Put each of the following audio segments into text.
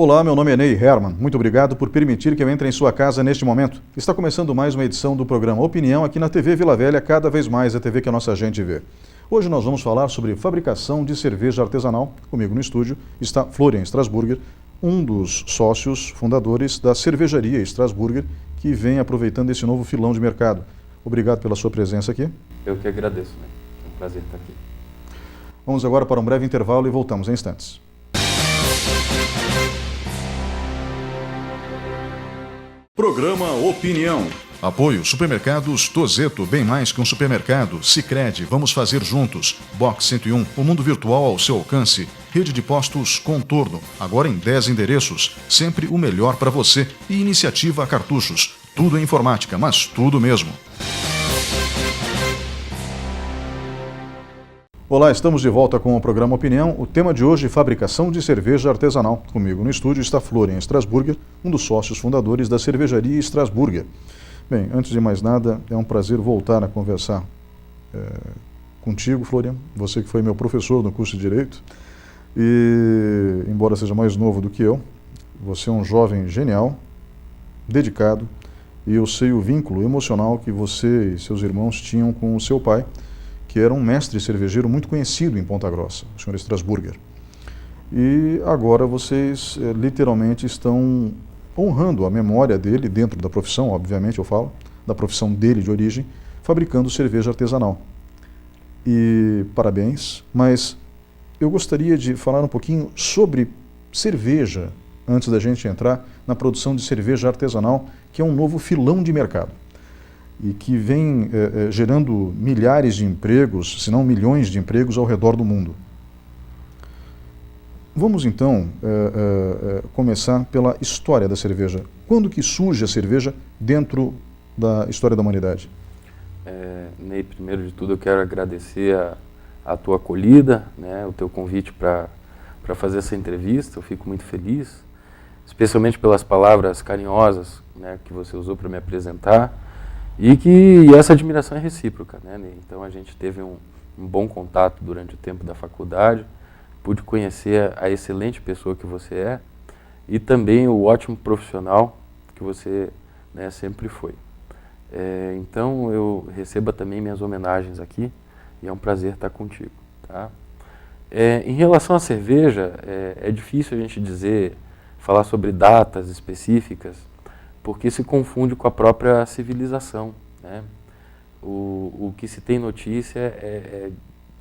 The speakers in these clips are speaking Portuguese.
Olá, meu nome é Ney Herman. Muito obrigado por permitir que eu entre em sua casa neste momento. Está começando mais uma edição do programa Opinião aqui na TV Vila Velha, cada vez mais a TV que a nossa gente vê. Hoje nós vamos falar sobre fabricação de cerveja artesanal. Comigo no estúdio está Florian Strasburger, um dos sócios fundadores da cervejaria Strasburger, que vem aproveitando esse novo filão de mercado. Obrigado pela sua presença aqui. Eu que agradeço, né? É um prazer estar aqui. Vamos agora para um breve intervalo e voltamos em instantes. Programa Opinião. Apoio Supermercados Tozeto, bem mais que um supermercado. Sicredi, vamos fazer juntos. Box 101, o mundo virtual ao seu alcance. Rede de postos Contorno, agora em 10 endereços. Sempre o melhor para você. E Iniciativa Cartuchos. Tudo é informática, mas tudo mesmo. Olá, estamos de volta com o programa Opinião. O tema de hoje é fabricação de cerveja artesanal. Comigo no estúdio está Florian Strasburger, um dos sócios fundadores da cervejaria Strasburger. Bem, antes de mais nada, é um prazer voltar a conversar contigo, Florian. Você que foi meu professor no curso de Direito. E, embora seja mais novo do que eu, você é um jovem genial, dedicado, e eu sei o vínculo emocional que você e seus irmãos tinham com o seu pai, que era um mestre cervejeiro muito conhecido em Ponta Grossa, o senhor Strasburger. E agora vocês literalmente estão honrando a memória dele, dentro da profissão, obviamente eu falo, da profissão dele de origem, fabricando cerveja artesanal. E parabéns, mas eu gostaria de falar um pouquinho sobre cerveja, antes da gente entrar na produção de cerveja artesanal, que é um novo filão de mercado e que vem gerando milhares de empregos, se não milhões de empregos ao redor do mundo. Vamos então começar pela história da cerveja. Quando que surge a cerveja dentro da história da humanidade? Ney, primeiro de tudo eu quero agradecer a tua acolhida, né, o teu convite para fazer essa entrevista. Eu fico muito feliz, especialmente pelas palavras carinhosas, né, que você usou para me apresentar. E essa admiração é recíproca, né? Então a gente teve um bom contato durante o tempo da faculdade, pude conhecer a excelente pessoa que você é e também o ótimo profissional que você, né, sempre foi. Então eu receba também minhas homenagens aqui e é um prazer estar contigo. Tá? Em relação à cerveja, é difícil a gente falar sobre datas específicas, porque se confunde com a própria civilização, né? O que se tem notícia é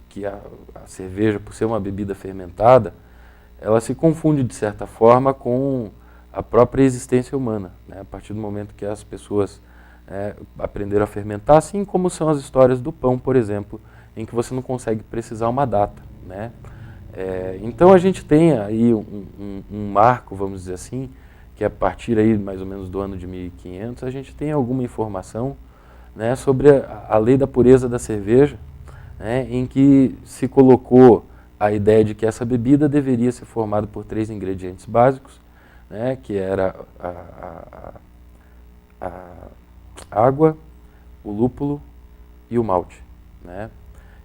que a cerveja, por ser uma bebida fermentada, ela se confunde de certa forma com a própria existência humana, né? A partir do momento que as pessoas aprenderam a fermentar, assim como são as histórias do pão, por exemplo, em que você não consegue precisar uma data, né? Então a gente tem aí um marco, vamos dizer assim, que a partir aí mais ou menos do ano de 1500, a gente tem alguma informação, né, sobre a lei da pureza da cerveja, né, em que se colocou a ideia de que essa bebida deveria ser formada por 3 ingredientes básicos, né, que era a água, o lúpulo e o malte, né?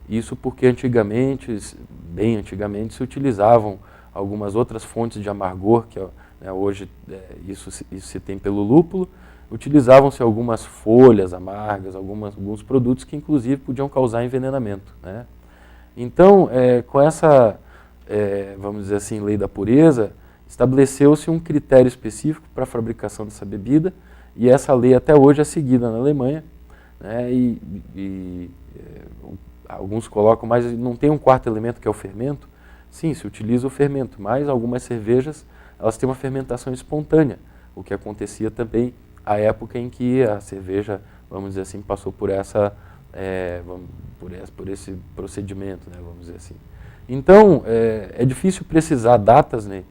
Isso porque antigamente, bem antigamente, se utilizavam algumas outras fontes de amargor, que hoje isso se tem pelo lúpulo. Utilizavam-se algumas folhas amargas, alguns produtos que inclusive podiam causar envenenamento, né? Então, com essa, vamos dizer assim, lei da pureza, estabeleceu-se um critério específico para a fabricação dessa bebida, e essa lei até hoje é seguida na Alemanha, né? Alguns colocam, mas não tem um quarto elemento que é o fermento. Sim, se utiliza o fermento, mas algumas cervejas elas têm uma fermentação espontânea, o que acontecia também à época em que a cerveja, vamos dizer assim, passou por esse procedimento, né, vamos dizer assim. Então, é difícil precisar datas, né,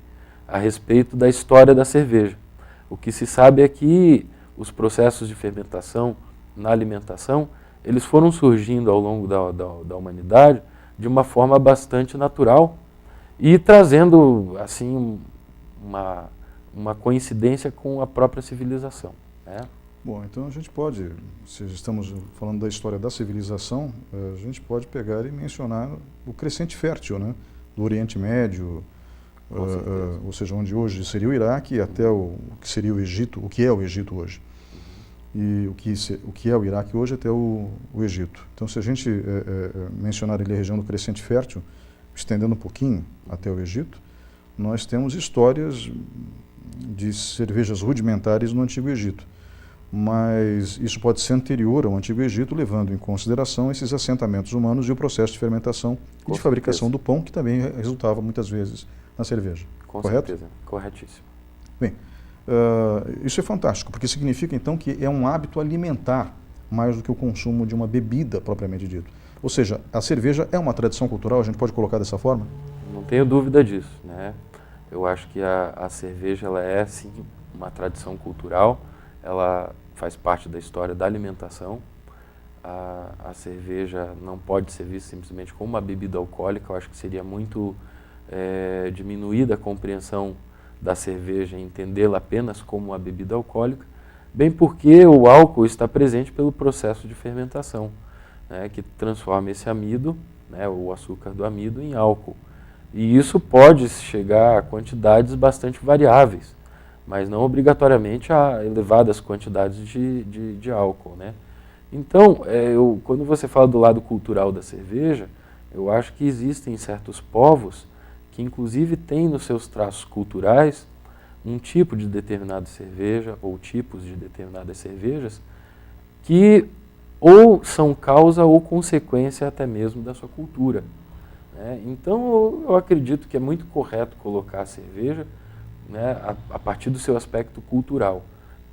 a respeito da história da cerveja. O que se sabe é que os processos de fermentação na alimentação, eles foram surgindo ao longo da humanidade de uma forma bastante natural e trazendo, assim, uma coincidência com a própria civilização, né? Bom, então a gente pode, se estamos falando da história da civilização, a gente pode pegar e mencionar o crescente fértil, né, do Oriente Médio, ou seja, onde hoje seria o Iraque até o que seria o Egito, o que é o Egito hoje. E o que é o Iraque hoje até o Egito. Então, se a gente mencionar ali a região do Crescente Fértil, estendendo um pouquinho até o Egito, nós temos histórias de cervejas rudimentares no Antigo Egito. Mas isso pode ser anterior ao Antigo Egito, levando em consideração esses assentamentos humanos e o processo de fermentação e de fabricação do pão, que também resultava muitas vezes na cerveja. Com correto? certeza, corretíssimo. Bem, isso é fantástico, porque significa então que é um hábito alimentar mais do que o consumo de uma bebida propriamente dito. Ou seja, a cerveja é uma tradição cultural, a gente pode colocar dessa forma? Não tenho dúvida disso, né? Eu acho que a cerveja ela é sim uma tradição cultural, ela faz parte da história da alimentação. A cerveja não pode ser vista simplesmente como uma bebida alcoólica. Eu acho que seria muito diminuída a compreensão da cerveja e entendê-la apenas como uma bebida alcoólica, bem porque o álcool está presente pelo processo de fermentação, né, que transforma esse amido, né, o açúcar do amido, em álcool. E isso pode chegar a quantidades bastante variáveis, mas não obrigatoriamente a elevadas quantidades de álcool, né? Então, quando você fala do lado cultural da cerveja, eu acho que existem certos povos que inclusive têm nos seus traços culturais um tipo de determinada cerveja ou tipos de determinadas cervejas que ou são causa ou consequência até mesmo da sua cultura, né? Então, eu acredito que é muito correto colocar a cerveja, né, a partir do seu aspecto cultural.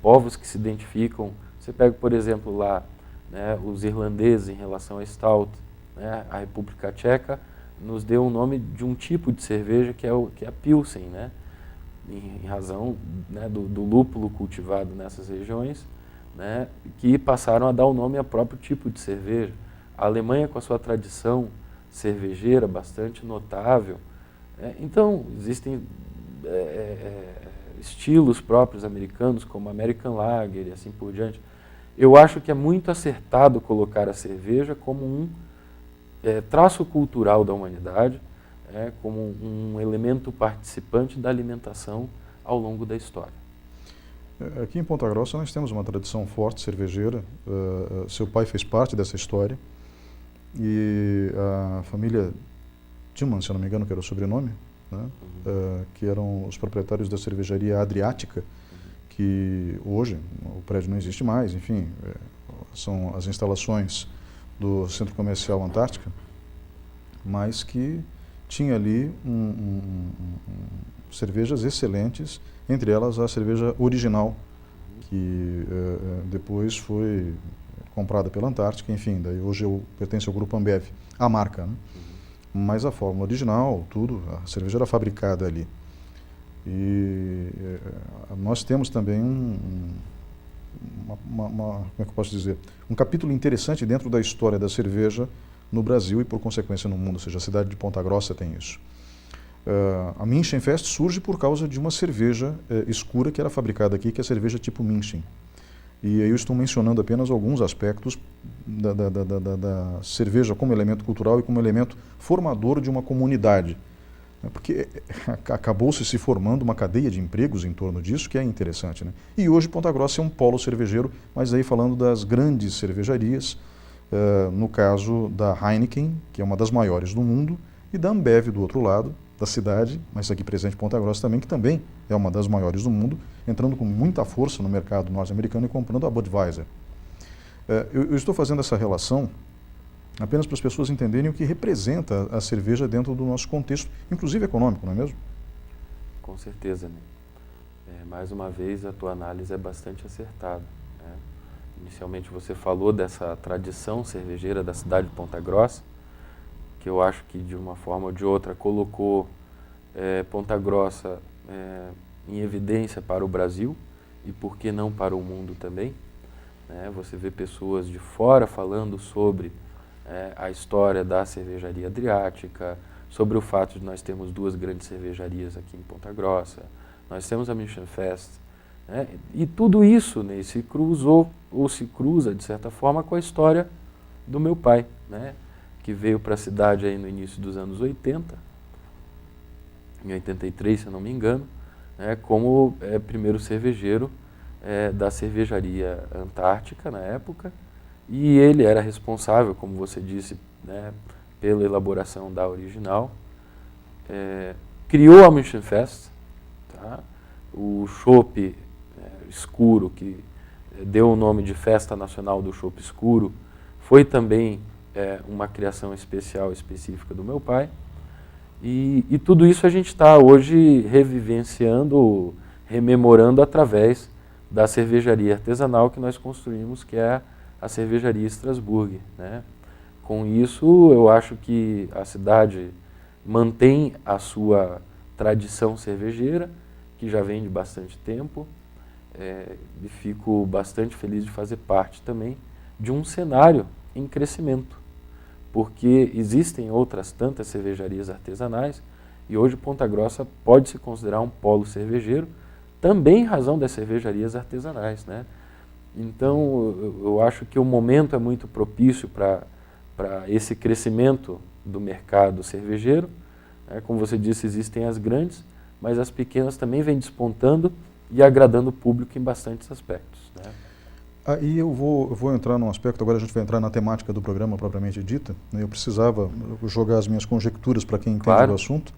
Povos que se identificam, você pega, por exemplo, lá, né, os irlandeses em relação à Stout, né, a República Tcheca nos deu o nome de um tipo de cerveja que é a Pilsen, né, em razão, né, do lúpulo cultivado nessas regiões, né, que passaram a dar o nome ao próprio tipo de cerveja. A Alemanha, com a sua tradição cervejeira bastante notável, então existem estilos próprios americanos, como American Lager e assim por diante. Eu acho que é muito acertado colocar a cerveja como um traço cultural da humanidade, como um elemento participante da alimentação ao longo da história. Aqui em Ponta Grossa nós temos uma tradição forte cervejeira. Seu pai fez parte dessa história e a família Tillman, se eu não me engano, que era o sobrenome, né? Que eram os proprietários da cervejaria Adriática, que hoje o prédio não existe mais, enfim, são as instalações do Centro Comercial Antártica, mas que tinha ali cervejas excelentes, entre elas a cerveja original, que depois foi comprada pela Antártica, enfim, daí hoje pertence ao Grupo Ambev, a marca, né? Mas a fórmula original, tudo, a cerveja era fabricada ali. E nós temos também como é que eu posso dizer, um capítulo interessante dentro da história da cerveja no Brasil e, por consequência, no mundo, ou seja, a cidade de Ponta Grossa tem isso. A Münchenfest surge por causa de uma cerveja escura que era fabricada aqui, que é a cerveja tipo München. E aí eu estou mencionando apenas alguns aspectos da cerveja como elemento cultural e como elemento formador de uma comunidade. Porque acabou-se se formando uma cadeia de empregos em torno disso, que é interessante, né? E hoje Ponta Grossa é um polo cervejeiro, mas aí falando das grandes cervejarias, no caso da Heineken, que é uma das maiores do mundo, e da Ambev do outro lado da cidade, mas aqui presente em Ponta Grossa também, que também é uma das maiores do mundo, entrando com muita força no mercado norte-americano e comprando a Budweiser. Eu estou fazendo essa relação apenas para as pessoas entenderem o que representa a cerveja dentro do nosso contexto, inclusive econômico, não é mesmo? Com certeza, né? Mais uma vez, a tua análise é bastante acertada, né? Inicialmente você falou dessa tradição cervejeira da cidade de Ponta Grossa, que eu acho que de uma forma ou de outra colocou Ponta Grossa em evidência para o Brasil e por que não para o mundo também, né? Você vê pessoas de fora falando sobre a história da cervejaria Adriática, sobre o fato de nós termos duas grandes cervejarias aqui em Ponta Grossa, nós temos a Münchenfest, né? E tudo isso, né, se cruzou ou se cruza de certa forma com a história do meu pai, né, que veio para a cidade aí no início dos anos 80 em 83, se eu não me engano, né, como primeiro cervejeiro da cervejaria Antártica na época, e ele era responsável, como você disse, né, pela elaboração da original. Criou a Münchenfest, tá? O chopp escuro, que deu o nome de Festa Nacional do Chopp Escuro, foi também uma criação especial, específica do meu pai. E tudo isso a gente está hoje revivenciando, rememorando através da cervejaria artesanal que nós construímos, que é a cervejaria Strasburg, né? Com isso, eu acho que a cidade mantém a sua tradição cervejeira, que já vem de bastante tempo, e fico bastante feliz de fazer parte também de um cenário em crescimento, porque existem outras tantas cervejarias artesanais e hoje Ponta Grossa pode se considerar um polo cervejeiro, também em razão das cervejarias artesanais, né? Então, eu acho que o momento é muito propício para esse crescimento do mercado cervejeiro. Como você disse, existem as grandes, mas as pequenas também vêm despontando e agradando o público em bastantes aspectos, né? Aí eu vou entrar num aspecto, agora a gente vai entrar na temática do programa propriamente dita, né? Eu precisava jogar as minhas conjecturas para quem entende Claro. do assunto,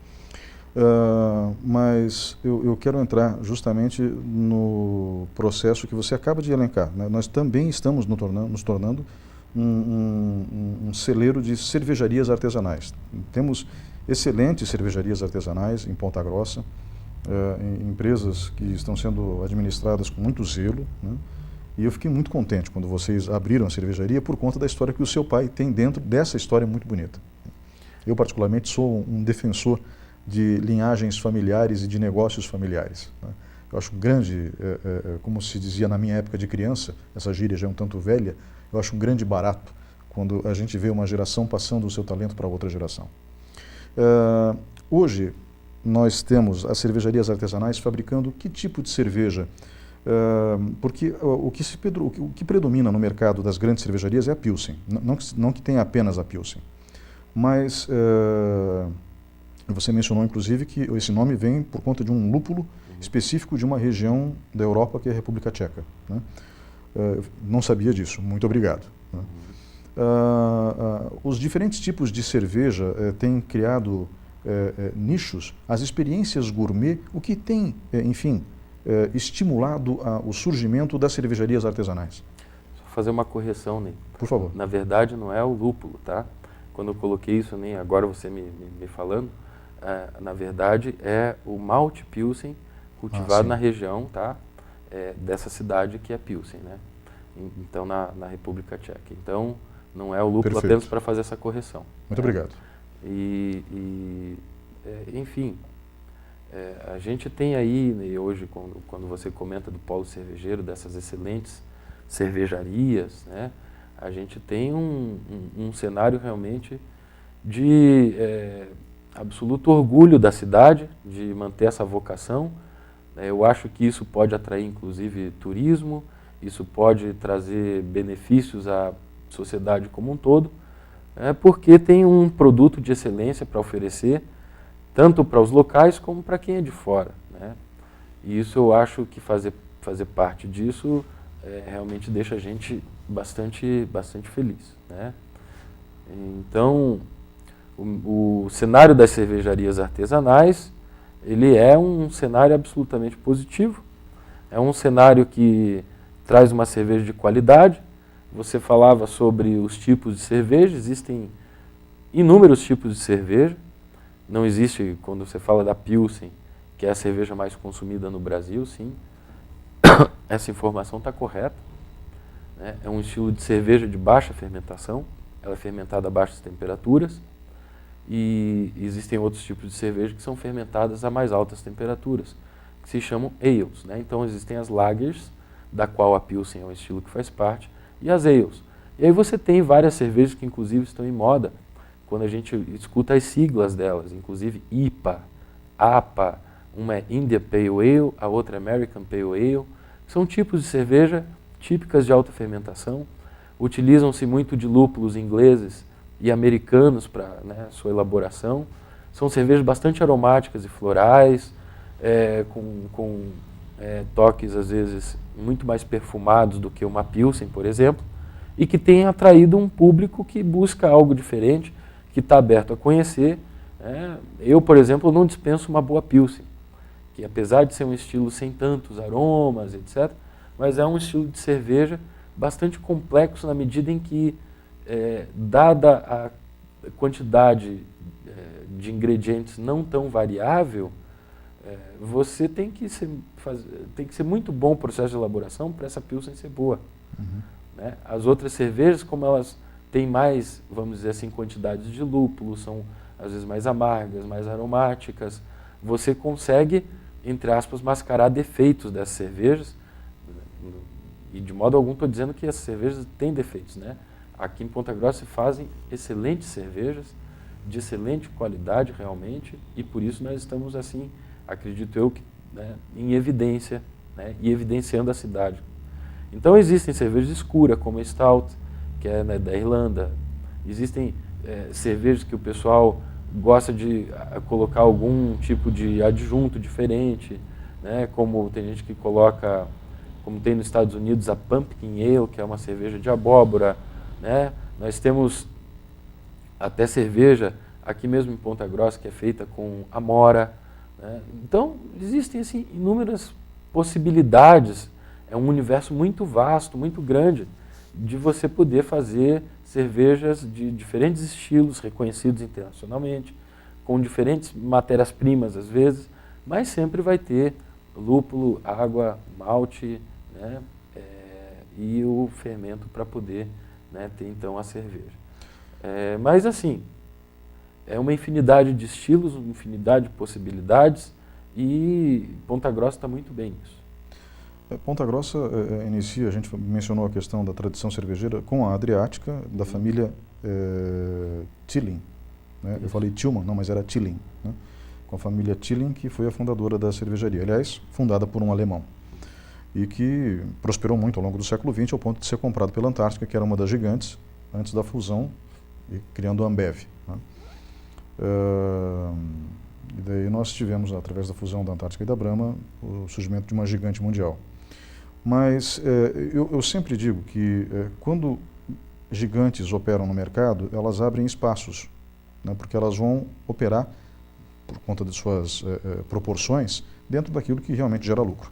mas eu quero entrar justamente no processo que você acaba de elencar, né? Nós também estamos nos tornando um celeiro de cervejarias artesanais. Temos excelentes cervejarias artesanais em Ponta Grossa, empresas que estão sendo administradas com muito zelo, né? E eu fiquei muito contente quando vocês abriram a cervejaria por conta da história que o seu pai tem dentro dessa história muito bonita. Eu, particularmente, sou um defensor de linhagens familiares e de negócios familiares, né? Eu acho grande, como se dizia na minha época de criança, essa gíria já é um tanto velha, eu acho um grande barato quando a gente vê uma geração passando o seu talento para outra geração. Hoje, nós temos as cervejarias artesanais fabricando que tipo de cerveja? Porque o que predomina no mercado das grandes cervejarias é a Pilsen, não que tenha apenas a Pilsen, mas você mencionou inclusive que esse nome vem por conta de um lúpulo específico de uma região da Europa que é a República Tcheca, né? Não sabia disso, muito obrigado, né? Os diferentes tipos de cerveja têm criado nichos, as experiências gourmet, o que tem, enfim, estimulado o surgimento das cervejarias artesanais. Só fazer uma correção, Ney. Por favor. Na verdade, não é o lúpulo, tá? Quando eu coloquei isso, nem agora você me falando, na verdade é o malte Pilsen cultivado na região, tá? Dessa cidade que é Pilsen, né? Então, na República Tcheca. Então, não é o lúpulo. Perfeito. Apenas para fazer essa correção. Muito obrigado. Enfim, a gente tem aí, né, hoje, quando você comenta do polo cervejeiro, dessas excelentes cervejarias, né, a gente tem um cenário realmente de absoluto orgulho da cidade, de manter essa vocação. Eu acho que isso pode atrair, inclusive, turismo, isso pode trazer benefícios à sociedade como um todo, porque tem um produto de excelência para oferecer, tanto para os locais como para quem é de fora, né? E isso eu acho que fazer parte disso realmente deixa a gente bastante feliz, né? Então, o cenário das cervejarias artesanais, ele é um cenário absolutamente positivo, é um cenário que traz uma cerveja de qualidade. Você falava sobre os tipos de cerveja, existem inúmeros tipos de cerveja. Não existe, quando você fala da Pilsen, que é a cerveja mais consumida no Brasil, sim, essa informação está correta, né? É um estilo de cerveja de baixa fermentação, ela é fermentada a baixas temperaturas, e existem outros tipos de cerveja que são fermentadas a mais altas temperaturas, que se chamam ales, né? Então existem as lagers, da qual a Pilsen é um estilo que faz parte, e as ales. E aí você tem várias cervejas que inclusive estão em moda, quando a gente escuta as siglas delas, inclusive IPA, APA, uma é India Pale Ale, a outra é American Pale Ale. São tipos de cerveja típicas de alta fermentação, utilizam-se muito de lúpulos ingleses e americanos para, né, sua elaboração, São cervejas bastante aromáticas e florais, com toques, às vezes, muito mais perfumados do que uma Pilsen, por exemplo, e que tem atraído um público que busca algo diferente, que está aberto a conhecer. Eu, por exemplo, não dispenso uma boa Pilsen, que apesar de ser um estilo sem tantos aromas, etc., mas é um estilo de cerveja bastante complexo na medida em que, dada a quantidade de ingredientes não tão variável, você tem que ser muito bom o processo de elaboração para essa Pilsen ser boa. Uhum. Né? As outras cervejas, como elas têm mais, vamos dizer assim, quantidades de lúpulo, são às vezes mais amargas, mais aromáticas, você consegue, entre aspas, mascarar defeitos dessas cervejas, e de modo algum estou dizendo que essas cervejas têm defeitos, né? Aqui em Ponta Grossa se fazem excelentes cervejas, de excelente qualidade realmente, e por isso nós estamos assim, acredito eu, né, em evidência, né, e evidenciando a cidade. Então existem cervejas escuras, como a Stout, que é, né, da Irlanda. Existem cervejas que o pessoal gosta de colocar algum tipo de adjunto diferente, né, como tem gente que coloca, como tem nos Estados Unidos, a Pumpkin Ale, que é uma cerveja de abóbora. Né? Nós temos até cerveja aqui mesmo em Ponta Grossa que é feita com amora. Né? Então existem assim, inúmeras possibilidades. É um universo muito vasto, muito grande, de você poder fazer cervejas de diferentes estilos, reconhecidos internacionalmente, com diferentes matérias-primas às vezes, mas sempre vai ter lúpulo, água, malte, né, e o fermento para poder, né, ter então a cerveja. Mas assim, é uma infinidade de estilos, uma infinidade de possibilidades, e Ponta Grossa está muito bem nisso. Ponta Grossa inicia, a gente mencionou a questão da tradição cervejeira com a Adriática, da família Tilling. Né? Eu falei Tillman, não, mas era Tilling. Né? Com a família Tilling, que foi a fundadora da cervejaria. Aliás, fundada por um alemão. E que prosperou muito ao longo do século XX, ao ponto de ser comprado pela Antártica, que era uma das gigantes, antes da fusão, e criando a Ambev. Né? E daí nós tivemos, através da fusão da Antártica e da Brahma, o surgimento de uma gigante mundial. Mas eu sempre digo que quando gigantes operam no mercado, elas abrem espaços, né, porque elas vão operar, por conta de suas proporções, dentro daquilo que realmente gera lucro.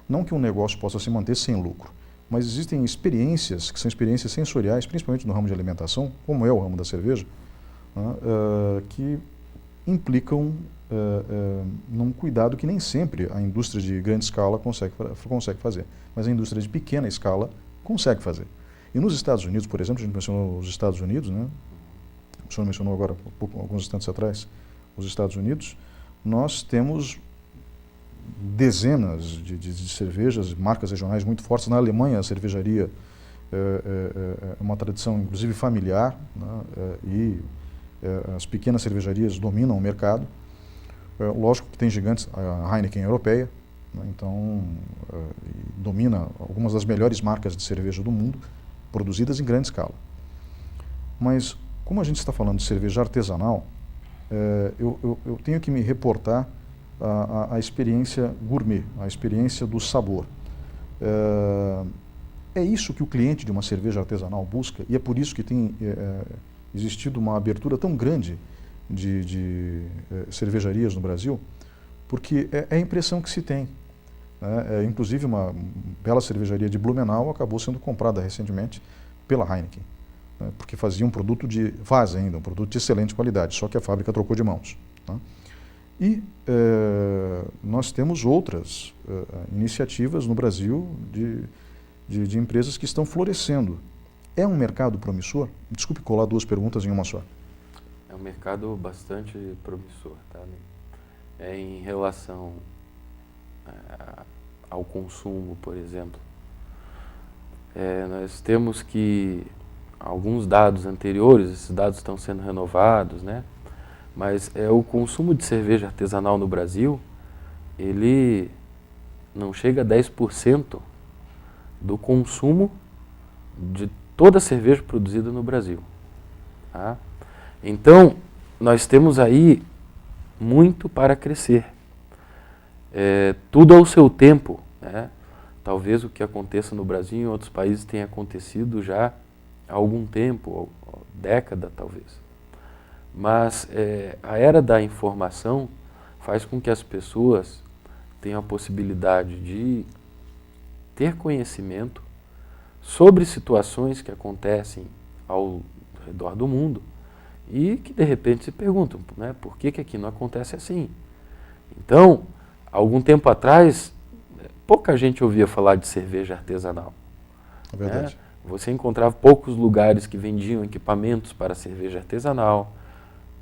Não que um negócio possa se manter sem lucro, mas existem experiências, que são experiências sensoriais, principalmente no ramo de alimentação, como é o ramo da cerveja, né, que implicam num cuidado que nem sempre a indústria de grande escala consegue fazer, mas a indústria de pequena escala consegue fazer. E nos Estados Unidos, por exemplo, a gente mencionou os Estados Unidos, né? O senhor mencionou agora, alguns instantes atrás, os Estados Unidos, nós temos dezenas de cervejas, marcas regionais muito fortes. Na Alemanha, a cervejaria é uma tradição, inclusive, familiar, né? E as pequenas cervejarias dominam o mercado. Lógico que tem gigantes, a Heineken europeia, né? Então domina algumas das melhores marcas de cerveja do mundo, produzidas em grande escala. Mas, como a gente está falando de cerveja artesanal, eu tenho que me reportar à experiência gourmet, à experiência do sabor. É isso que o cliente de uma cerveja artesanal busca, e é por isso que tem existido uma abertura tão grande de cervejarias no Brasil, porque é a impressão que se tem. Né? Inclusive, uma bela cervejaria de Blumenau acabou sendo comprada recentemente pela Heineken, né? Porque fazia um produto faz ainda, um produto de excelente qualidade, só que a fábrica trocou de mãos. Tá? E nós temos outras iniciativas no Brasil de empresas que estão florescendo. É um mercado promissor? Desculpe colar duas perguntas em uma só. É um mercado bastante promissor, tá? Em relação ao consumo, por exemplo, nós temos que alguns dados anteriores, esses dados estão sendo renovados, né? Mas o consumo de cerveja artesanal no Brasil, ele não chega a 10% do consumo de toda a cerveja produzida no Brasil. Tá? Então, nós temos aí muito para crescer. Tudo ao seu tempo, né? Talvez o que aconteça no Brasil e em outros países tenha acontecido já há algum tempo, década talvez. Mas a era da informação faz com que as pessoas tenham a possibilidade de ter conhecimento sobre situações que acontecem ao redor do mundo e que de repente se perguntam, né, por que aqui não acontece assim? Então, algum tempo atrás, pouca gente ouvia falar de cerveja artesanal. É verdade. Né? Você encontrava poucos lugares que vendiam equipamentos para cerveja artesanal,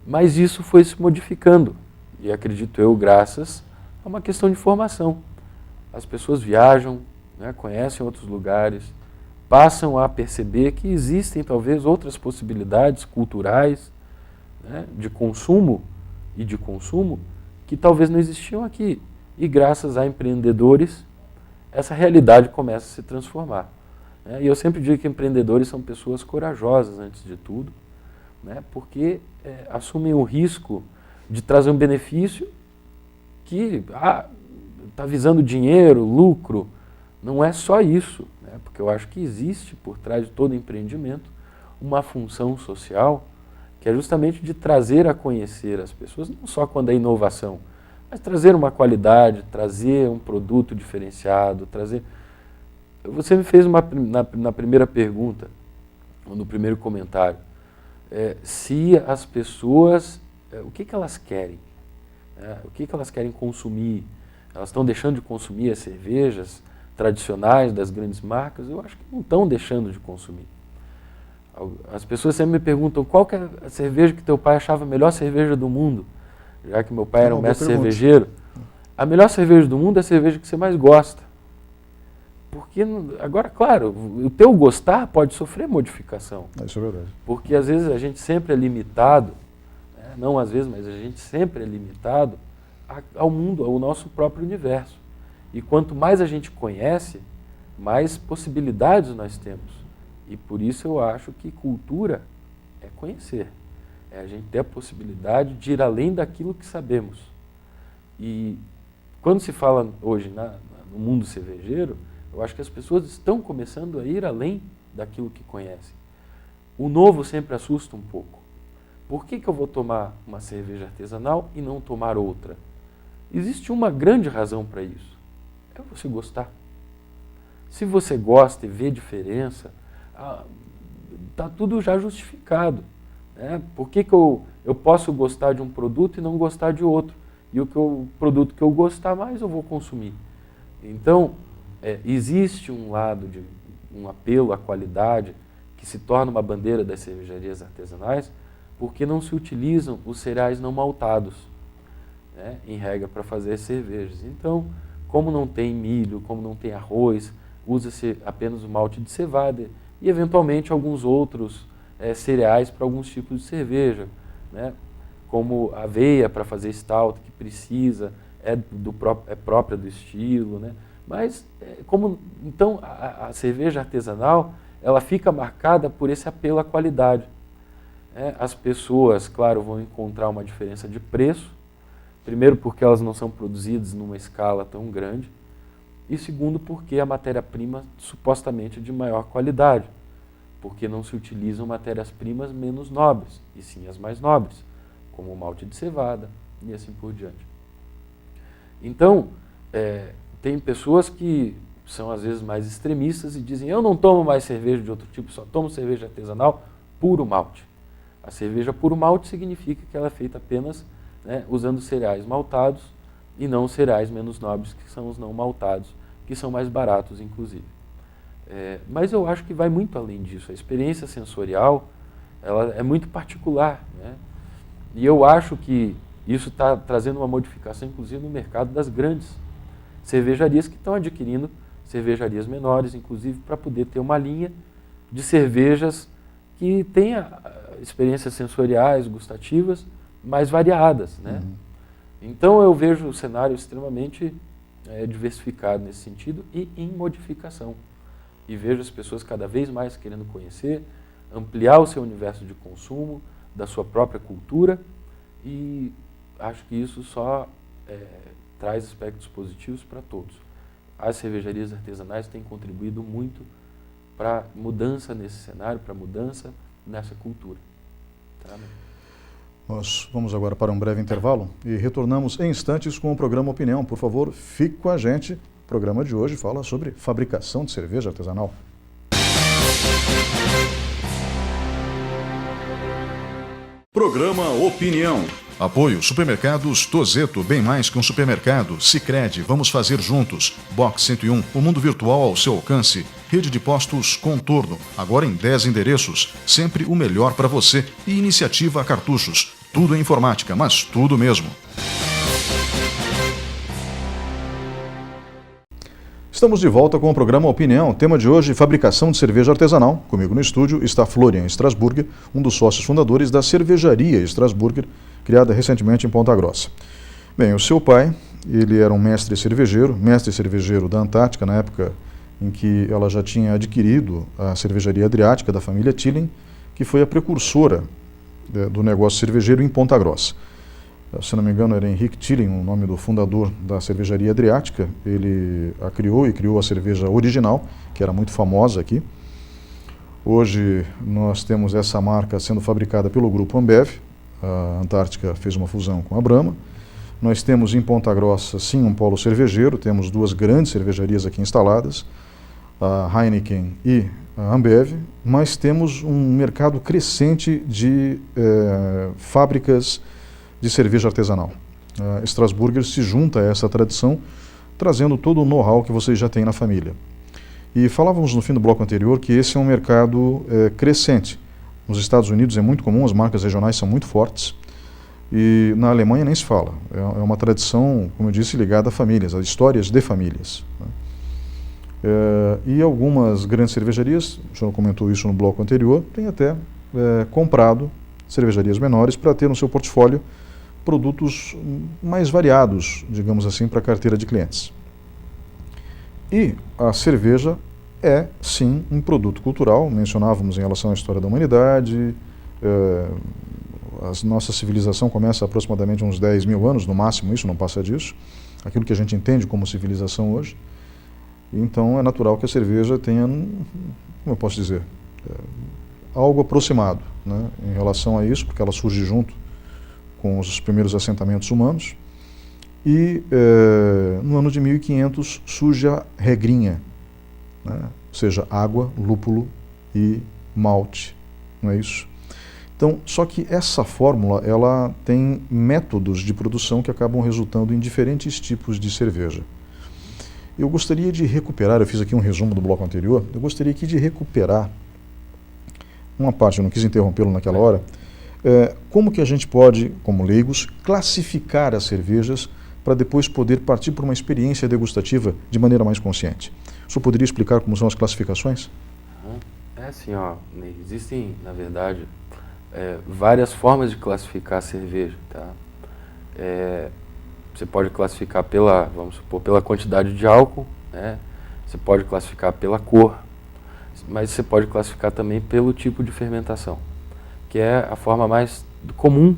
mas isso foi se modificando, e acredito eu, graças a uma questão de formação. As pessoas viajam, né, conhecem outros lugares, passam a perceber que existem talvez outras possibilidades culturais, né, de consumo e de consumo que talvez não existiam aqui. E graças a empreendedores, essa realidade começa a se transformar. E eu sempre digo que empreendedores são pessoas corajosas, antes de tudo, né, porque assumem o risco de trazer um benefício que está visando dinheiro, lucro. Não é só isso, né, porque eu acho que existe por trás de todo empreendimento uma função social que é justamente de trazer a conhecer as pessoas, não só quando é inovação, mas trazer uma qualidade, trazer um produto diferenciado, trazer... Você me fez na primeira pergunta, ou no primeiro comentário, se as pessoas, o que elas querem? O que elas querem consumir? Elas estão deixando de consumir as cervejas tradicionais das grandes marcas? Eu acho que não estão deixando de consumir. As pessoas sempre me perguntam qual que é a cerveja que teu pai achava a melhor cerveja do mundo, já que meu pai era um mestre cervejeiro. A melhor cerveja do mundo é a cerveja que você mais gosta. Porque, agora, claro, o teu gostar pode sofrer modificação. Isso é verdade. Porque às vezes a gente sempre é limitado, né? Não às vezes, mas a gente sempre é limitado ao mundo, ao nosso próprio universo. E quanto mais a gente conhece, mais possibilidades nós temos. E por isso eu acho que cultura é conhecer. É a gente ter a possibilidade de ir além daquilo que sabemos. E quando se fala hoje no mundo cervejeiro, eu acho que as pessoas estão começando a ir além daquilo que conhecem. O novo sempre assusta um pouco. Por que eu vou tomar uma cerveja artesanal e não tomar outra? Existe uma grande razão para isso. É você gostar. Se você gosta e vê diferença, está tudo já justificado. Né? Por que eu posso gostar de um produto e não gostar de outro? E o produto que eu gostar mais, eu vou consumir. Então, existe um lado de um apelo à qualidade que se torna uma bandeira das cervejarias artesanais, porque não se utilizam os cereais não maltados, né, em regra, para fazer cervejas. Então, como não tem milho, como não tem arroz, usa-se apenas o malte de cevada e, eventualmente, alguns outros cereais para alguns tipos de cerveja, né, como aveia para fazer stout, que precisa, é própria do estilo, né? Mas, então, a cerveja artesanal, ela fica marcada por esse apelo à qualidade. As pessoas, claro, vão encontrar uma diferença de preço, primeiro porque elas não são produzidas numa escala tão grande, e segundo porque a matéria-prima supostamente é de maior qualidade, porque não se utilizam matérias-primas menos nobres, e sim as mais nobres, como o malte de cevada e assim por diante. Então, tem pessoas que são às vezes mais extremistas e dizem: eu não tomo mais cerveja de outro tipo, só tomo cerveja artesanal puro malte. A cerveja puro malte significa que ela é feita apenas, né, usando cereais maltados e não cereais menos nobres, que são os não maltados, que são mais baratos, inclusive. Mas eu acho que vai muito além disso. A experiência sensorial, ela é muito particular, né? E eu acho que isso está trazendo uma modificação, inclusive, no mercado das grandes cervejarias que estão adquirindo cervejarias menores, inclusive, para poder ter uma linha de cervejas que tenha experiências sensoriais, gustativas, mais variadas, né? Então eu vejo o cenário extremamente diversificado nesse sentido e em modificação. E vejo as pessoas cada vez mais querendo conhecer, ampliar o seu universo de consumo, da sua própria cultura, e acho que isso só traz aspectos positivos para todos. As cervejarias artesanais têm contribuído muito para mudança nesse cenário, para mudança nessa cultura. Tá? Nós vamos agora para um breve intervalo e retornamos em instantes com o programa Opinião. Por favor, fique com a gente. O programa de hoje fala sobre fabricação de cerveja artesanal. Programa Opinião. Apoio Supermercados Tozeto, bem mais que um supermercado. Sicredi, vamos fazer juntos. Box 101, o mundo virtual ao seu alcance. Rede de postos Contorno, agora em 10 endereços. Sempre o melhor para você. E Iniciativa Cartuchos. Tudo em informática, mas tudo mesmo. Estamos de volta com o programa Opinião. Tema de hoje, fabricação de cerveja artesanal. Comigo no estúdio está Florian Strasburger, um dos sócios fundadores da cervejaria Strasburger, criada recentemente em Ponta Grossa. Bem, o seu pai, ele era um mestre cervejeiro da Antártica, na época em que ela já tinha adquirido a cervejaria Adriática da família Tilling, que foi a precursora do negócio cervejeiro em Ponta Grossa. Se não me engano, era Henrique Tilling, o nome do fundador da cervejaria Adriática. Ele a criou e criou a cerveja original, que era muito famosa aqui. Hoje nós temos essa marca sendo fabricada pelo grupo Ambev. A Antártica fez uma fusão com a Brahma. Nós temos em Ponta Grossa, sim, um polo cervejeiro. Temos duas grandes cervejarias aqui instaladas, a Heineken e a Ambev, mas temos um mercado crescente de fábricas de cerveja artesanal. A Strasburger se junta a essa tradição, trazendo todo o know-how que vocês já têm na família. E falávamos no fim do bloco anterior que esse é um mercado crescente. Nos Estados Unidos é muito comum, as marcas regionais são muito fortes, e na Alemanha nem se fala. É uma tradição, como eu disse, ligada a famílias, a histórias de famílias. E algumas grandes cervejarias, o senhor comentou isso no bloco anterior, têm até comprado cervejarias menores para ter no seu portfólio produtos mais variados, digamos assim, para a carteira de clientes. E a cerveja é, sim, um produto cultural. Mencionávamos em relação à história da humanidade. A nossa civilização começa aproximadamente uns 10 mil anos, no máximo, isso não passa disso. Aquilo que a gente entende como civilização hoje. Então é natural que a cerveja tenha, como eu posso dizer, algo aproximado, né, em relação a isso, porque ela surge junto com os primeiros assentamentos humanos. E no ano de 1500 surge a regrinha, né, ou seja, água, lúpulo e malte, não é isso? Então, só que essa fórmula, ela tem métodos de produção que acabam resultando em diferentes tipos de cerveja. Eu gostaria de recuperar, eu fiz aqui um resumo do bloco anterior, eu gostaria aqui de recuperar uma parte, eu não quis interrompê-lo naquela hora, como que a gente pode, como leigos, classificar as cervejas para depois poder partir para uma experiência degustativa de maneira mais consciente. O senhor poderia explicar como são as classificações? É assim, ó, existem, na verdade, várias formas de classificar a cerveja, tá? Você pode classificar vamos supor, pela quantidade de álcool, né? Você pode classificar pela cor, mas você pode classificar também pelo tipo de fermentação, que é a forma mais comum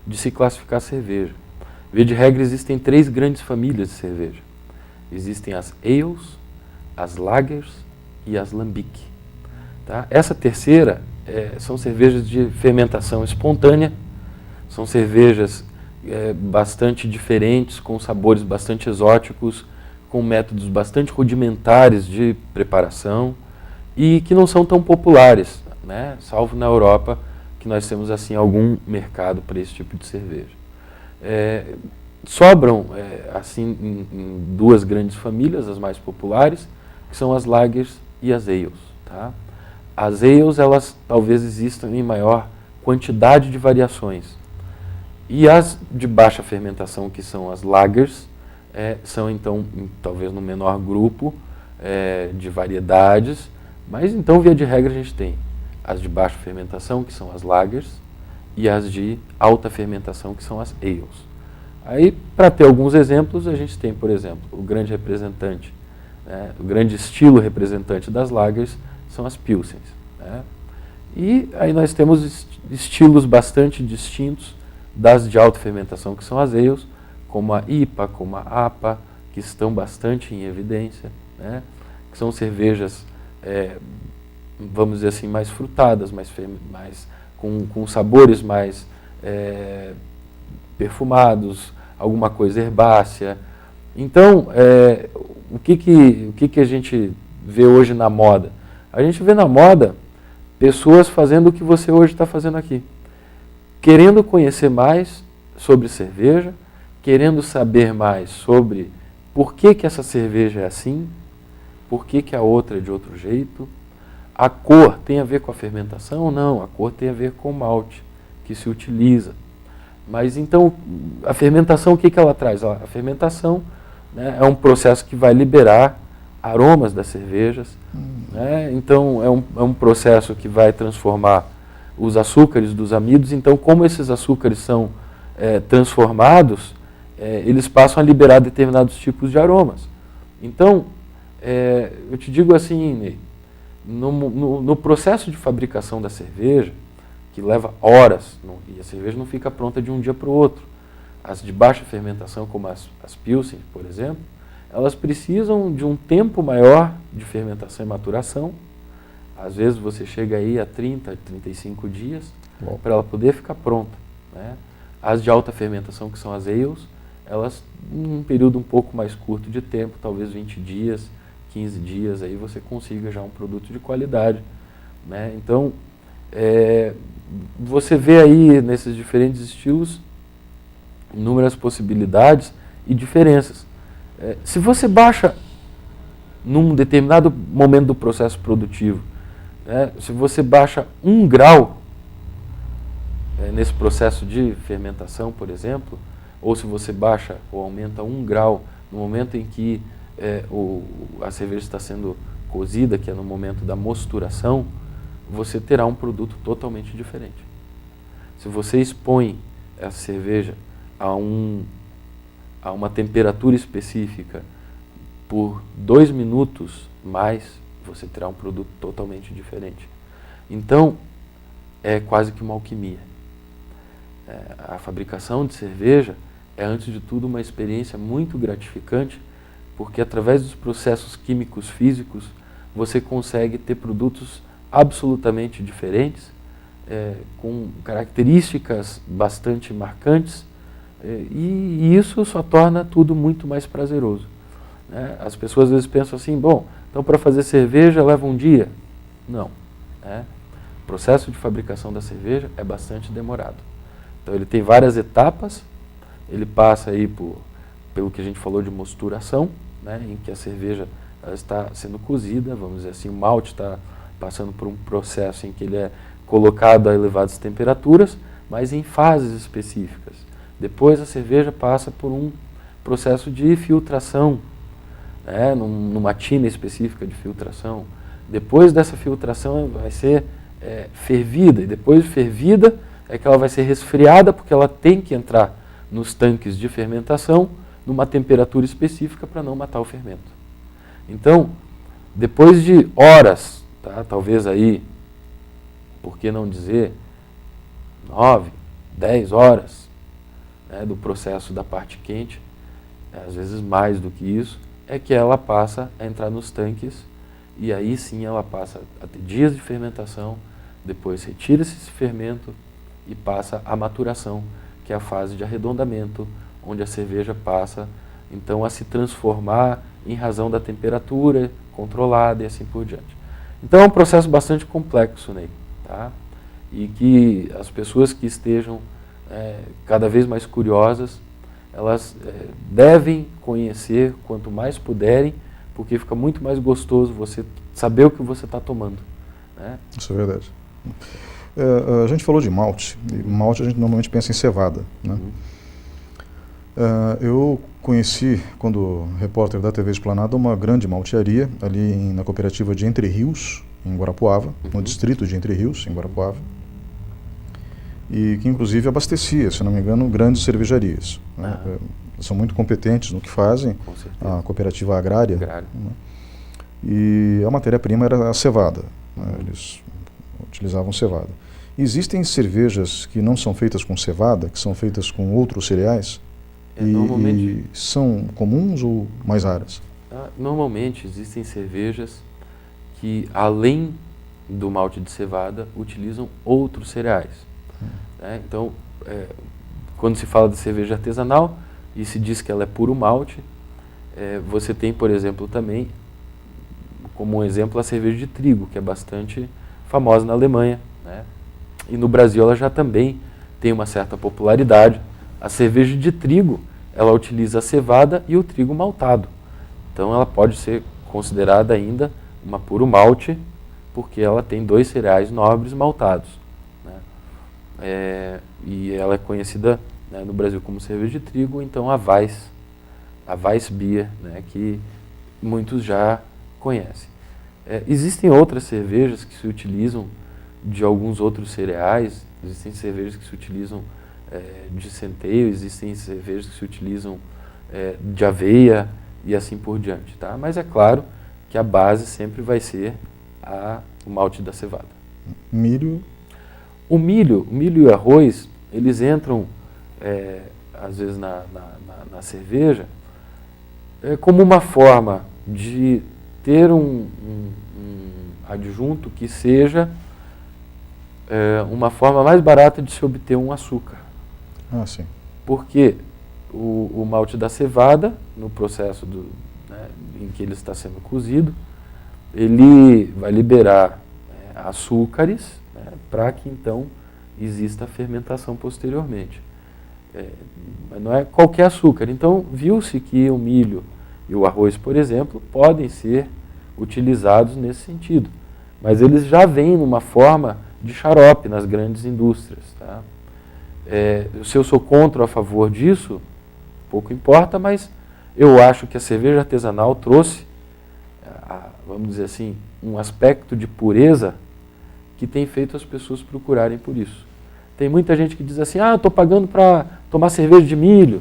de se classificar a cerveja. Via de regra, existem 3 grandes famílias de cerveja. Existem as ales, as lagers e as lambic. Tá? Essa terceira são cervejas de fermentação espontânea, são cervejas bastante diferentes, com sabores bastante exóticos, com métodos bastante rudimentares de preparação e que não são tão populares, né? Salvo na Europa, que nós temos assim algum mercado para esse tipo de cerveja. Sobram assim em 2 grandes famílias, as mais populares, que são as lagers e as ales. Tá? As ales, elas talvez existam em maior quantidade de variações. E as de baixa fermentação, que são as lagers, são então talvez no menor grupo de variedades, mas então via de regra a gente tem as de baixa fermentação, que são as lagers, e as de alta fermentação, que são as ales. Aí, para ter alguns exemplos, a gente tem, por exemplo, o grande representante, o grande estilo representante das lagers são as pilsens. Né? E aí nós temos estilos bastante distintos das de alta fermentação, que são as ales, como a IPA, como a APA, que estão bastante em evidência, né? Que são cervejas, vamos dizer assim, mais frutadas, com sabores mais perfumados, alguma coisa herbácea. Então, o que a gente vê hoje na moda? A gente vê na moda pessoas fazendo o que você hoje está fazendo aqui. Querendo conhecer mais sobre cerveja, querendo saber mais sobre por que essa cerveja é assim, por que a outra é de outro jeito. A cor tem a ver com a fermentação? Não, a cor tem a ver com o malte que se utiliza. Mas então, a fermentação, o que ela traz? A fermentação, né, é um processo que vai liberar aromas das cervejas. Né? Então, é um processo que vai transformar os açúcares dos amidos. Então, como esses açúcares são transformados, eles passam a liberar determinados tipos de aromas. Então, eu te digo assim, Ney, no processo de fabricação da cerveja, que leva horas, e a cerveja não fica pronta de um dia para o outro. As de baixa fermentação, como as Pilsen, por exemplo, elas precisam de um tempo maior de fermentação e maturação. Às vezes você chega aí a 30, 35 dias para ela poder ficar pronta. Né? As de alta fermentação, que são as ales, elas, num período um pouco mais curto de tempo, talvez 20 dias, 15 dias, aí você consiga já um produto de qualidade. Né? Então, você vê aí nesses diferentes estilos inúmeras possibilidades e diferenças. Se você baixa num determinado momento do processo produtivo, né, se você baixa 1 grau nesse processo de fermentação, por exemplo, ou se você baixa ou aumenta 1 grau no momento em que a cerveja está sendo cozida, que é no momento da mosturação, você terá um produto totalmente diferente. Se você expõe essa cerveja a uma temperatura específica por 2 minutos mais, você terá um produto totalmente diferente. Então, é quase que uma alquimia. A fabricação de cerveja é, antes de tudo, uma experiência muito gratificante, porque através dos processos químicos físicos, você consegue ter produtos absolutamente diferentes, com características bastante marcantes, e isso só torna tudo muito mais prazeroso. Né? As pessoas às vezes pensam assim, bom, então para fazer cerveja leva um dia? Não. O processo de fabricação da cerveja é bastante demorado. Então ele tem várias etapas, ele passa aí pelo que a gente falou de mosturação, né, em que a cerveja está sendo cozida, vamos dizer assim, o malte está passando por um processo em que ele é colocado a elevadas temperaturas, mas em fases específicas. Depois a cerveja passa por um processo de filtração, né, numa tina específica de filtração. Depois dessa filtração vai ser fervida, e depois de fervida é que ela vai ser resfriada, porque ela tem que entrar nos tanques de fermentação numa temperatura específica para não matar o fermento. Então, depois de horas, tá, talvez aí, por que não dizer, 9, 10 horas, né, do processo da parte quente, às vezes mais do que isso, é que ela passa a entrar nos tanques, e aí sim ela passa a ter dias de fermentação, depois retira-se esse fermento e passa a maturação, que é a fase de arredondamento, onde a cerveja passa então a se transformar em razão da temperatura controlada e assim por diante. Então é um processo bastante complexo, Ney, tá? E que as pessoas que estejam cada vez mais curiosas, elas devem conhecer quanto mais puderem, porque fica muito mais gostoso você saber o que você está tomando. Né? Isso é verdade. A gente falou de malte, e malte a gente normalmente pensa em cevada. Né? Eu conheci, quando repórter da TV Esplanada, uma grande maltearia ali na cooperativa de Entre Rios, em Guarapuava, no distrito de Entre Rios, em Guarapuava, e que inclusive abastecia, se não me engano, grandes cervejarias. Né? São muito competentes no que fazem, a cooperativa agrária. Né? E a matéria-prima era a cevada, né? Eles utilizavam cevada. Existem cervejas que não são feitas com cevada, que são feitas com outros cereais? E são comuns ou mais raras? Normalmente existem cervejas que, além do malte de cevada, utilizam outros cereais. Né? Então, quando se fala de cerveja artesanal e se diz que ela é puro malte, você tem, por exemplo, também, como um exemplo, a cerveja de trigo, que é bastante famosa na Alemanha, né? E no Brasil ela já também tem uma certa popularidade. A cerveja de trigo, ela utiliza a cevada e o trigo maltado. Então ela pode ser considerada ainda uma puro malte, porque ela tem 2 cereais nobres maltados. Né? E ela é conhecida, né, no Brasil como cerveja de trigo, então a Weissbier, né, que muitos já conhecem. Existem outras cervejas que se utilizam de alguns outros cereais, existem cervejas que se utilizam de centeio, existem cervejas que se utilizam de aveia e assim por diante. Tá? Mas é claro que a base sempre vai ser o malte da cevada. Milho? O milho e o arroz, eles entram às vezes na cerveja como uma forma de ter um adjunto que seja uma forma mais barata de se obter um açúcar. Ah, sim. Porque o malte da cevada, no processo em que ele está sendo cozido, ele vai liberar açúcares, né, para que então exista a fermentação posteriormente. Mas não é qualquer açúcar. Então, viu-se que o milho e o arroz, por exemplo, podem ser utilizados nesse sentido. Mas eles já vêm numa forma de xarope nas grandes indústrias. Tá? Se eu sou contra ou a favor disso, pouco importa, mas eu acho que a cerveja artesanal trouxe, vamos dizer assim, um aspecto de pureza que tem feito as pessoas procurarem por isso. Tem muita gente que diz assim, eu estou pagando para tomar cerveja de milho.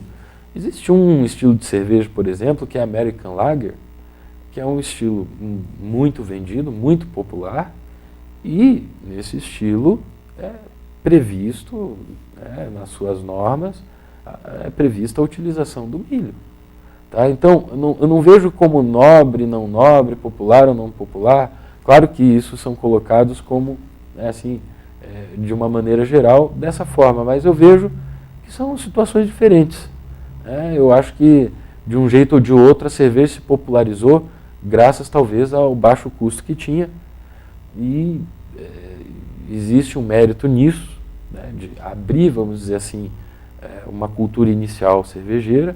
Existe um estilo de cerveja, por exemplo, que é a American Lager, que é um estilo muito vendido, muito popular, e nesse estilo é previsto, nas suas normas, é prevista a utilização do milho. Tá? Então, eu não vejo como nobre, não nobre, popular ou não popular. Claro que isso são colocados como, de uma maneira geral, dessa forma, mas eu vejo que são situações diferentes. Eu acho que, de um jeito ou de outro, a cerveja se popularizou graças, talvez, ao baixo custo que tinha. E existe um mérito nisso, né, de abrir, vamos dizer assim, uma cultura inicial cervejeira.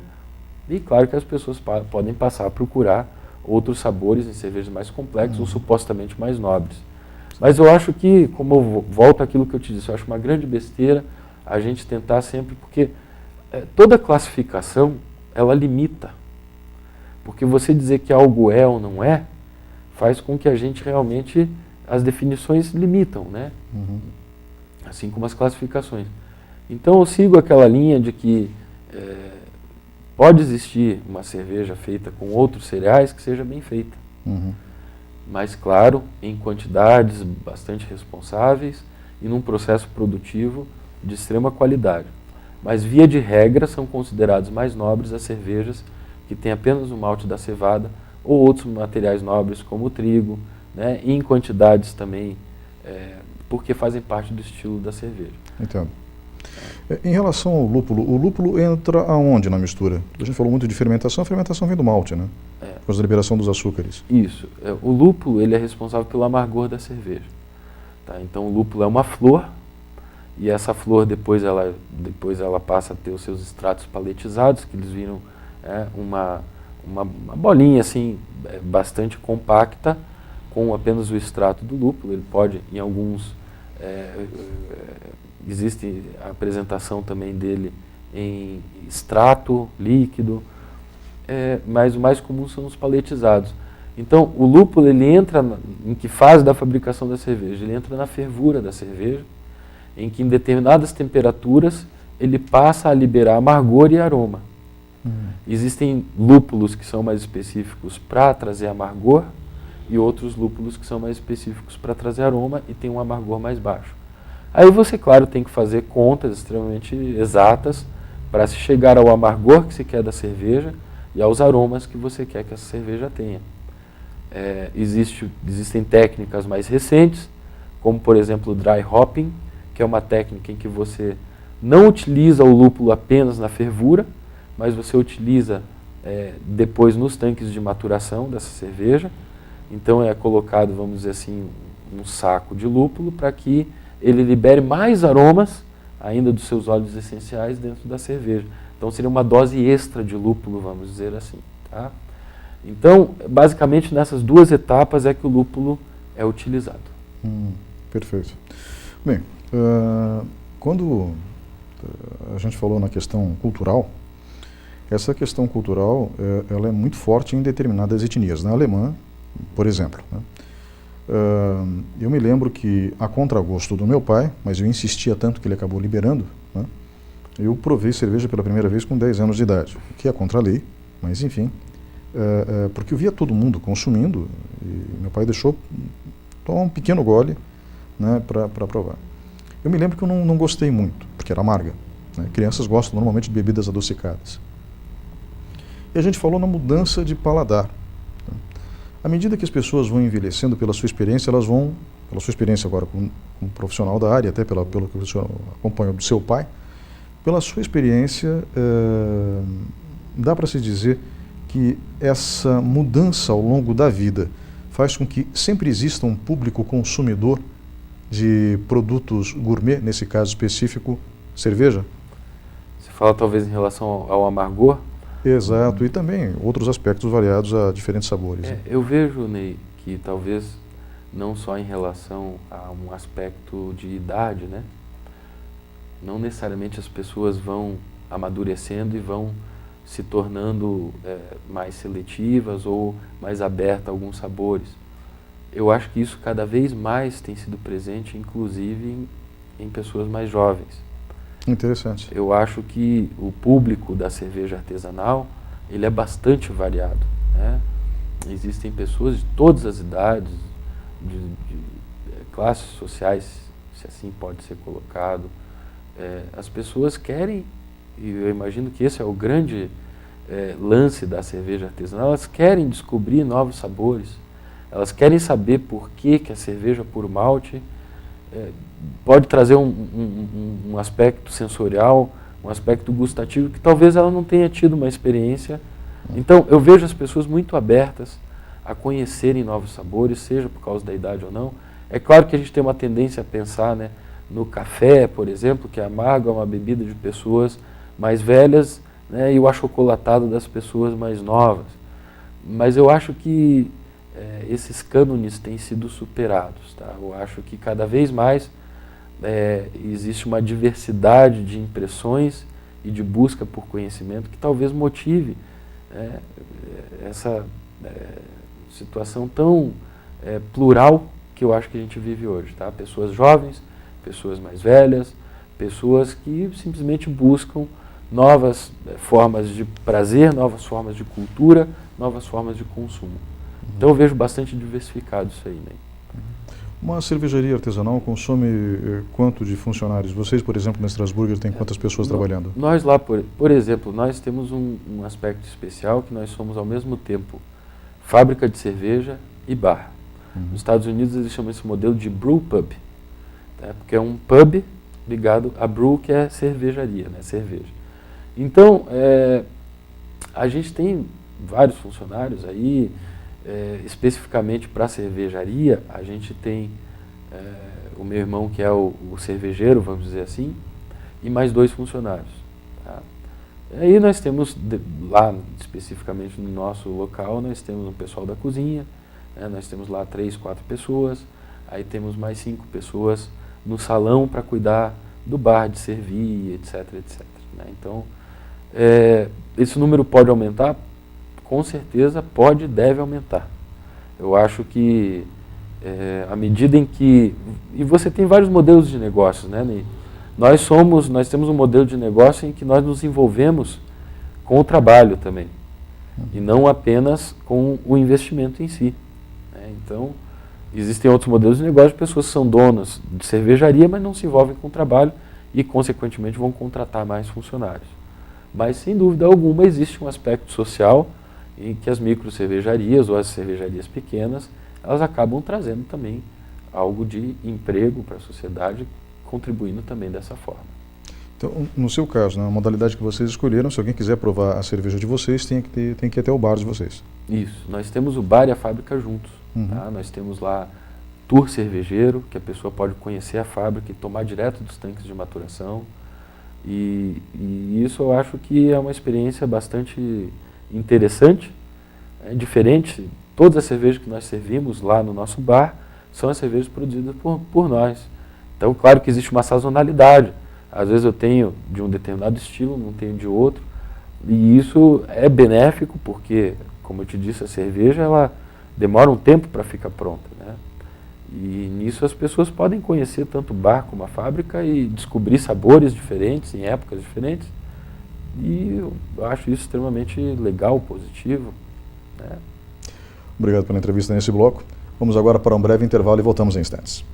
E claro que as pessoas podem passar a procurar outros sabores em cervejas mais complexas ou supostamente mais nobres. Mas eu acho que, como eu volto àquilo que eu te disse, eu acho uma grande besteira a gente tentar sempre, porque toda classificação, ela limita. Porque você dizer que algo é ou não é, faz com que a gente realmente, as definições limitam, né? Uhum. Assim como as classificações. Então eu sigo aquela linha de que pode existir uma cerveja feita com outros cereais que seja bem feita. Uhum. Mas, claro, em quantidades bastante responsáveis e num processo produtivo de extrema qualidade. Mas, via de regra, são considerados mais nobres as cervejas que têm apenas o malte da cevada ou outros materiais nobres como o trigo, né, e em quantidades também, porque fazem parte do estilo da cerveja. Entendo. Em relação ao lúpulo, o lúpulo entra aonde na mistura? A gente falou muito de fermentação, a fermentação vem do malte, né? Com a liberação dos açúcares. Isso. O lúpulo, ele é responsável pelo amargor da cerveja. Tá? Então, o lúpulo é uma flor, e essa flor depois ela passa a ter os seus extratos paletizados, que eles viram uma bolinha assim, bastante compacta, com apenas o extrato do lúpulo. Ele pode, em alguns... existe a apresentação também dele em extrato líquido, mas o mais comum são os paletizados. Então, o lúpulo, ele entra em que fase da fabricação da cerveja? Ele entra na fervura da cerveja, em que em determinadas temperaturas ele passa a liberar amargor e aroma. Existem lúpulos que são mais específicos para trazer amargor e outros lúpulos que são mais específicos para trazer aroma e tem um amargor mais baixo. Aí você, claro, tem que fazer contas extremamente exatas para se chegar ao amargor que se quer da cerveja e aos aromas que você quer que essa cerveja tenha. Existem técnicas mais recentes, como por exemplo o dry hopping, que é uma técnica em que você não utiliza o lúpulo apenas na fervura, mas você utiliza depois nos tanques de maturação dessa cerveja. Então é colocado, vamos dizer assim, um saco de lúpulo para que ele libere mais aromas ainda dos seus óleos essenciais dentro da cerveja. Então seria uma dose extra de lúpulo, vamos dizer assim. Tá? Então, basicamente nessas duas etapas é que o lúpulo é utilizado. Perfeito. Bem, quando a gente falou na questão cultural, essa questão cultural ela é muito forte em determinadas etnias. Na alemã, por exemplo, né? Eu me lembro que, a contragosto do meu pai, mas eu insistia tanto que ele acabou liberando, né? Eu provei cerveja pela primeira vez com 10 anos de idade, o que é contra a lei, mas enfim, porque eu via todo mundo consumindo e meu pai deixou tomar um pequeno gole, né, para provar. Eu me lembro que eu não gostei muito, porque era amarga, né? Crianças gostam normalmente de bebidas adocicadas. E a gente falou na mudança de paladar. À medida que as pessoas vão envelhecendo, pela sua experiência, elas vão, pela sua experiência agora como profissional da área, até pelo que o senhor acompanhou do seu pai, pela sua experiência, dá para se dizer que essa mudança ao longo da vida faz com que sempre exista um público consumidor de produtos gourmet, nesse caso específico, cerveja? Você fala talvez em relação ao amargor? Exato, e também outros aspectos variados a diferentes sabores. Eu vejo, Ney, que talvez não só em relação a um aspecto de idade, né? Não necessariamente as pessoas vão amadurecendo e vão se tornando mais seletivas ou mais abertas a alguns sabores. Eu acho que isso cada vez mais tem sido presente, inclusive em pessoas mais jovens. Interessante. Eu acho que o público da cerveja artesanal, ele é bastante variado, né? Existem pessoas de todas as idades, de classes sociais, se assim pode ser colocado. As pessoas querem, e eu imagino que esse é o grande lance da cerveja artesanal, elas querem descobrir novos sabores, elas querem saber por que a cerveja por malte pode trazer um aspecto sensorial, um aspecto gustativo que talvez ela não tenha tido uma experiência. Então eu vejo as pessoas muito abertas a conhecerem novos sabores, seja por causa da idade ou não. É claro que a gente tem uma tendência a pensar, né, no café, por exemplo, que amargo é uma bebida de pessoas mais velhas, né, e o achocolatado das pessoas mais novas. Mas eu acho que esses cânones têm sido superados. Tá? Eu acho que cada vez mais existe uma diversidade de impressões e de busca por conhecimento que talvez motive essa situação tão plural que eu acho que a gente vive hoje. Tá? Pessoas jovens, pessoas mais velhas, pessoas que simplesmente buscam novas formas de prazer, novas formas de cultura, novas formas de consumo. Então eu vejo bastante diversificado isso aí, né? Uma cervejaria artesanal consome quanto de funcionários? Vocês, por exemplo, na Strasburger, tem quantas pessoas trabalhando? Nós lá, por exemplo, nós temos um aspecto especial que nós somos ao mesmo tempo fábrica de cerveja e bar. Nos Estados Unidos eles chamam esse modelo de brew pub, tá? Porque é um pub ligado a brew, que é cervejaria, né? Cerveja. Então, a gente tem vários funcionários aí. Especificamente para a cervejaria, a gente tem o meu irmão, que é o cervejeiro, vamos dizer assim, e mais 2 funcionários. Tá? Aí nós temos, lá especificamente no nosso local, nós temos um pessoal da cozinha, né? Nós temos lá 3, 4 pessoas, aí temos mais 5 pessoas no salão para cuidar do bar, de servir, etc, etc. Né? Então, esse número pode aumentar? Com certeza pode e deve aumentar. Eu acho que à medida em que... E você tem vários modelos de negócios, né, Ney? Nós temos um modelo de negócio em que nós nos envolvemos com o trabalho também, e não apenas com o investimento em si. Né? Então, Existem outros modelos de negócio de pessoas que são donas de cervejaria, mas não se envolvem com o trabalho e, consequentemente, vão contratar mais funcionários. Mas, sem dúvida alguma, existe um aspecto social em que as microcervejarias ou as cervejarias pequenas, elas acabam trazendo também algo de emprego para a sociedade, contribuindo também dessa forma. Então, no seu caso, na modalidade que vocês escolheram, se alguém quiser provar a cerveja de vocês, tem que ir até o bar de vocês. Isso. Nós temos o bar e a fábrica juntos. Tá? Nós temos lá tour cervejeiro, que a pessoa pode conhecer a fábrica e tomar direto dos tanques de maturação. E isso eu acho que é uma experiência bastante interessante, diferente. Todas as cervejas que nós servimos lá no nosso bar são as cervejas produzidas por nós. Então, claro que existe uma sazonalidade. Às vezes eu tenho de um determinado estilo, não tenho de outro. E isso é benéfico porque, como eu te disse, a cerveja ela demora um tempo para ficar pronta, né? E nisso as pessoas podem conhecer tanto o bar como a fábrica e descobrir sabores diferentes em épocas diferentes. E eu acho isso extremamente legal, positivo, né? Obrigado pela entrevista nesse bloco. Vamos agora para um breve intervalo e voltamos em instantes.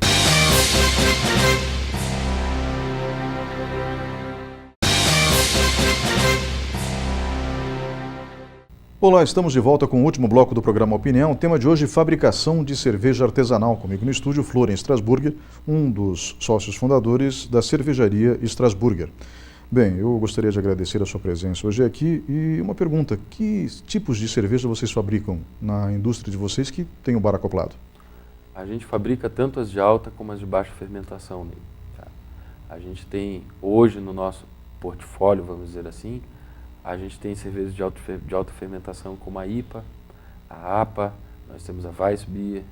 Olá, estamos de volta com o último bloco do programa Opinião. O tema de hoje, fabricação de cerveja artesanal. Comigo no estúdio, Florian Strasburger, um dos sócios fundadores da cervejaria Strasburger. Bem, eu gostaria de agradecer a sua presença hoje aqui e uma pergunta, que tipos de cerveja vocês fabricam na indústria de vocês que tem o bar acoplado? A gente fabrica tanto as de alta como as de baixa fermentação, né? Tá? A gente tem hoje no nosso portfólio, vamos dizer assim, a gente tem cervejas de alta fermentação como a IPA, a APA, nós temos a Weissbier,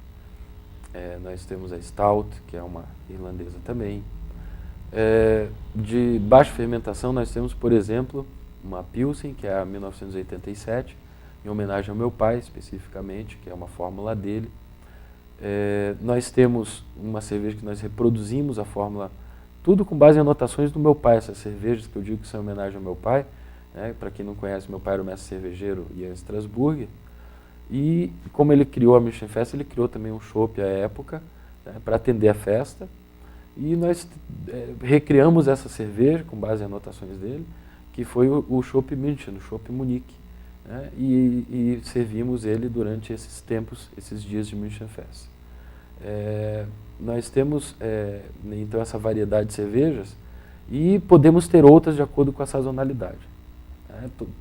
nós temos a Stout, que é uma irlandesa também. De baixa fermentação nós temos, por exemplo, uma Pilsen, que é a 1987, em homenagem ao meu pai especificamente, que é uma fórmula dele. Nós temos uma cerveja que nós reproduzimos a fórmula, tudo com base em anotações do meu pai, essas cervejas que eu digo que são em homenagem ao meu pai. Para quem não conhece, meu pai era o mestre cervejeiro Ian Strasburger, e como ele criou a München Fest, ele criou também um chopp à época, né, para atender a festa, e nós recriamos essa cerveja com base em anotações dele, que foi o chopp München, o chopp Munique, né, e servimos ele durante esses tempos, esses dias de München Fest. Nós temos então essa variedade de cervejas e podemos ter outras de acordo com a sazonalidade.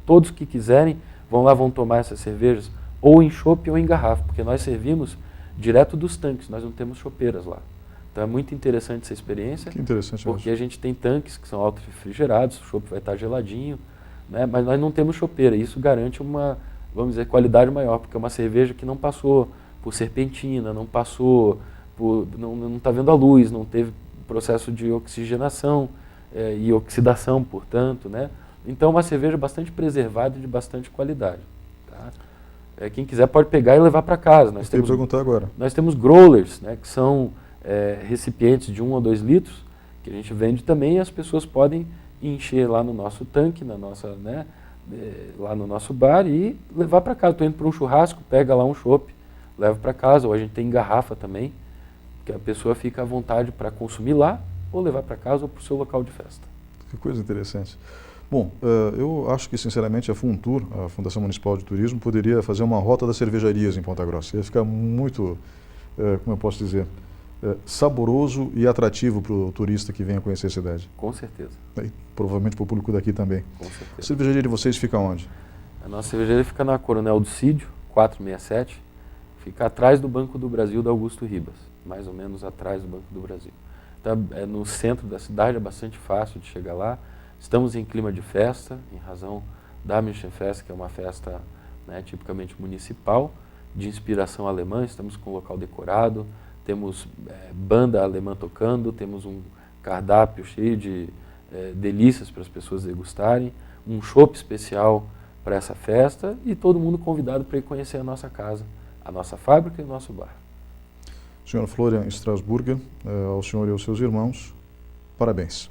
Todos que quiserem vão lá, vão tomar essas cervejas ou em chopp ou em garrafa, porque nós servimos direto dos tanques, nós não temos chopeiras lá. Então é muito interessante essa experiência, Que interessante, porque a gente tem tanques que são auto-refrigerados, o chopp vai estar geladinho, né, mas nós não temos chopeira, e isso garante uma, vamos dizer, qualidade maior, porque é uma cerveja que não passou por serpentina, não passou por, não está vendo a luz, não teve processo de oxigenação e oxidação, portanto, né? Então, uma cerveja bastante preservada e de bastante qualidade. Tá? Quem quiser pode pegar e levar para casa. Nós temos perguntar agora. Nós temos growlers, né, que são recipientes de 1 ou 2 litros, que a gente vende também, e as pessoas podem encher lá no nosso tanque, na nossa, né, lá no nosso bar e levar para casa. Estou indo para um churrasco, pega lá um chopp, leva para casa, ou a gente tem garrafa também, que a pessoa fica à vontade para consumir lá, ou levar para casa ou para o seu local de festa. Que coisa interessante. Bom, eu acho que, sinceramente, a Funtur, a Fundação Municipal de Turismo, poderia fazer uma rota das cervejarias em Ponta Grossa. Ia ficar muito, como eu posso dizer, saboroso e atrativo para o turista que venha conhecer a cidade. Com certeza. E provavelmente para o público daqui também. Com certeza. A cervejaria de vocês fica onde? A nossa cervejaria fica na Coronel do Cídio, 467, fica atrás do Banco do Brasil da Augusto Ribas, mais ou menos atrás do Banco do Brasil. Então, no centro da cidade, é bastante fácil de chegar lá. Estamos em clima de festa, em razão da München Fest, que é uma festa, né, tipicamente municipal, de inspiração alemã. Estamos com o local decorado, temos banda alemã tocando, temos um cardápio cheio de delícias para as pessoas degustarem, um chopp especial para essa festa e todo mundo convidado para ir conhecer a nossa casa, a nossa fábrica e o nosso bar. Senhor Florian Strasburger, ao senhor e aos seus irmãos, parabéns.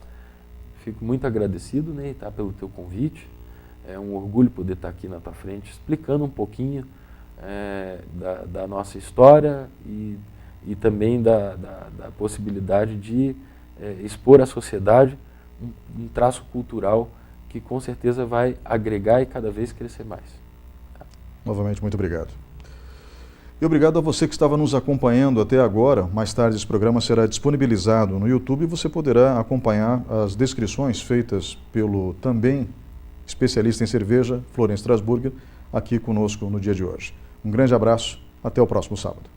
Fico muito agradecido, Ney, tá, pelo teu convite. É um orgulho poder estar aqui na tua frente, explicando um pouquinho da nossa história e e também da possibilidade de expor à sociedade um traço cultural que com certeza vai agregar e cada vez crescer mais. Novamente, muito obrigado. E obrigado a você que estava nos acompanhando até agora. Mais tarde esse programa será disponibilizado no YouTube e você poderá acompanhar as descrições feitas pelo também especialista em cerveja, Florian Strasburger, aqui conosco no dia de hoje. Um grande abraço, até o próximo sábado.